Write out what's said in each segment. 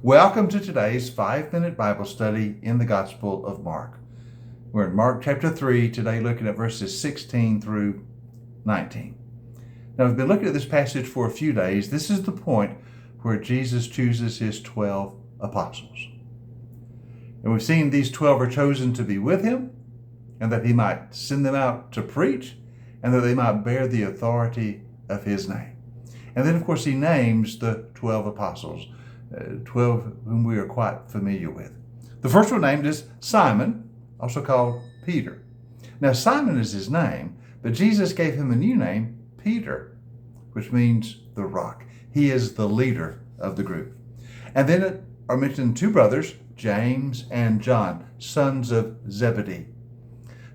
Welcome to today's 5-minute Bible study in the Gospel of Mark. We're in Mark chapter 3 today, looking at verses 16 through 19. Now, we've been looking at this passage for a few days. This is the point where Jesus chooses his 12 apostles. And we've seen these 12 are chosen to be with him, and that he might send them out to preach, and that they might bear the authority of his name. And then, of course, he names the 12 apostles, 12 whom we are quite familiar with. The first one named is Simon, also called Peter. Now, Simon is his name, but Jesus gave him a new name, Peter, which means the rock. He is the leader of the group. And then are mentioned two brothers, James and John, sons of Zebedee.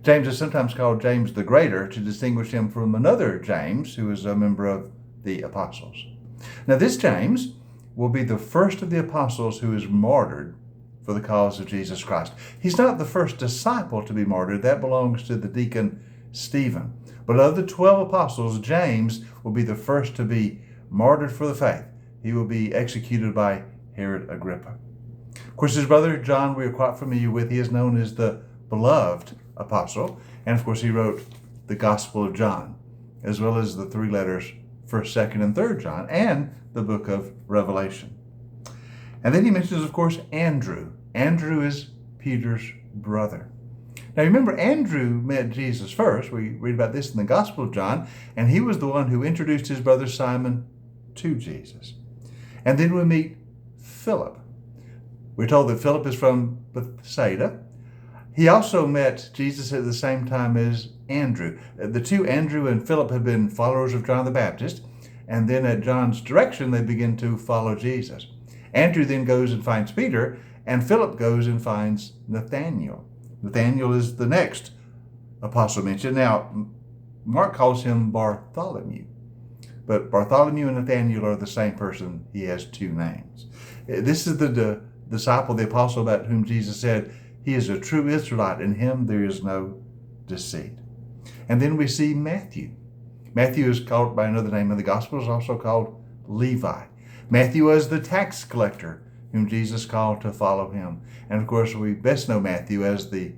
James is sometimes called James the Greater to distinguish him from another James, who is a member of the apostles. Now, this James will be the first of the apostles who is martyred for the cause of Jesus Christ. He's not the first disciple to be martyred. That belongs to the deacon Stephen. But of the 12 apostles, James will be the first to be martyred for the faith. He will be executed by Herod Agrippa. Of course, his brother John we are quite familiar with. He is known as the beloved apostle. And of course, he wrote the Gospel of John, as well as the three letters 1st, 2nd, and 3rd John, and the book of Revelation. And then he mentions, of course, Andrew. Andrew is Peter's brother. Now remember, Andrew met Jesus first. We read about this in the Gospel of John, and he was the one who introduced his brother Simon to Jesus. And then we meet Philip. We're told that Philip is from Bethsaida. He also met Jesus at the same time as Andrew. The two, Andrew and Philip, had been followers of John the Baptist, and then at John's direction, they begin to follow Jesus. Andrew then goes and finds Peter, and Philip goes and finds Nathanael. Nathanael is the next apostle mentioned. Now, Mark calls him Bartholomew, but Bartholomew and Nathanael are the same person. He has two names. This is the disciple, the apostle about whom Jesus said, he is a true Israelite. In him there is no deceit. And then we see Matthew. Matthew is called by another name in the Gospels, also called Levi. Matthew was the tax collector whom Jesus called to follow him. And of course, we best know Matthew as the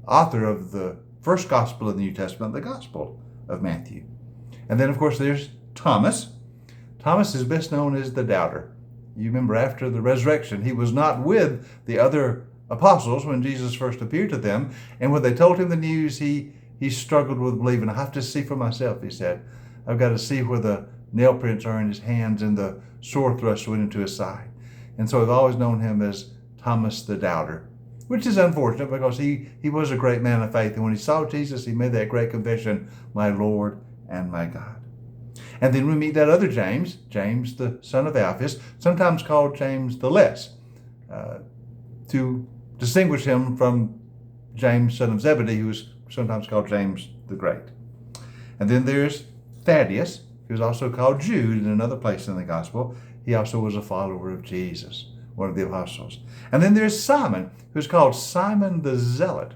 author of the first gospel in the New Testament, the Gospel of Matthew. And then, of course, there's Thomas. Thomas is best known as the doubter. You remember, after the resurrection, he was not with the other apostles when Jesus first appeared to them. And when they told him the news, he struggled with believing. I have to see for myself, he said. I've got to see where the nail prints are in his hands and the sword thrust went into his side. And so I've always known him as Thomas the Doubter, which is unfortunate because he was a great man of faith. And when he saw Jesus, he made that great confession, my Lord and my God. And then we meet that other James, James the son of Alphaeus, sometimes called James the Less, to distinguish him from James, son of Zebedee, who is sometimes called James the Great. And then there's Thaddeus, who's also called Jude in another place in the Gospel. He also was a follower of Jesus, one of the apostles. And then there's Simon, who's called Simon the Zealot.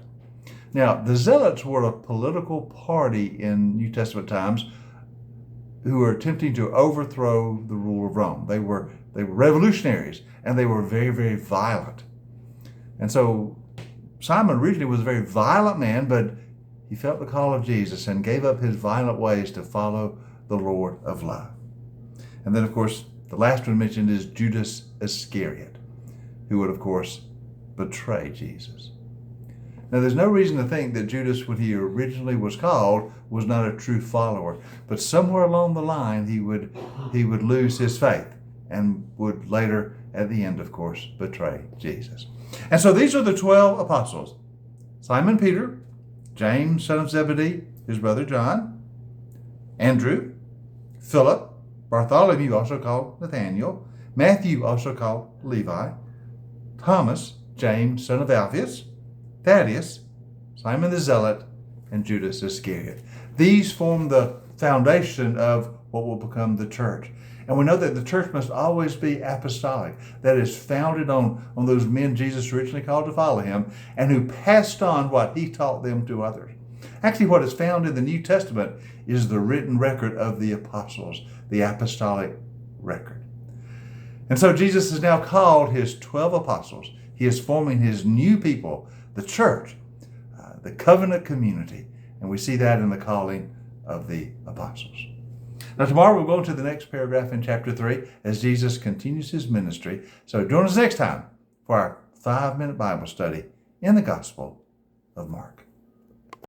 Now, the Zealots were a political party in New Testament times who were attempting to overthrow the rule of Rome. They were revolutionaries, and they were very, very violent. And so Simon originally was a very violent man, but he felt the call of Jesus and gave up his violent ways to follow the Lord of love. And then, of course, the last one mentioned is Judas Iscariot, who would, of course, betray Jesus. Now, there's no reason to think that Judas, when he originally was called, was not a true follower. But somewhere along the line, he would lose his faith and would later, at the end, of course, betray Jesus. And so these are the 12 apostles: Simon Peter, James, son of Zebedee, his brother John, Andrew, Philip, Bartholomew, also called Nathanael, Matthew, also called Levi, Thomas, James, son of Alphaeus, Thaddeus, Simon the Zealot, and Judas Iscariot. These form the foundation of what will become the church. And we know that the church must always be apostolic, that is founded on those men Jesus originally called to follow him and who passed on what he taught them to others. Actually, what is found in the New Testament is the written record of the apostles, the apostolic record. And And so Jesus has now called his 12 apostles. He is forming his new people, the church, the covenant community. And we see that in the calling of the apostles. Now, tomorrow we'll go into the next paragraph in chapter 3 as Jesus continues his ministry. So join us next time for our 5-minute Bible study in the Gospel of Mark.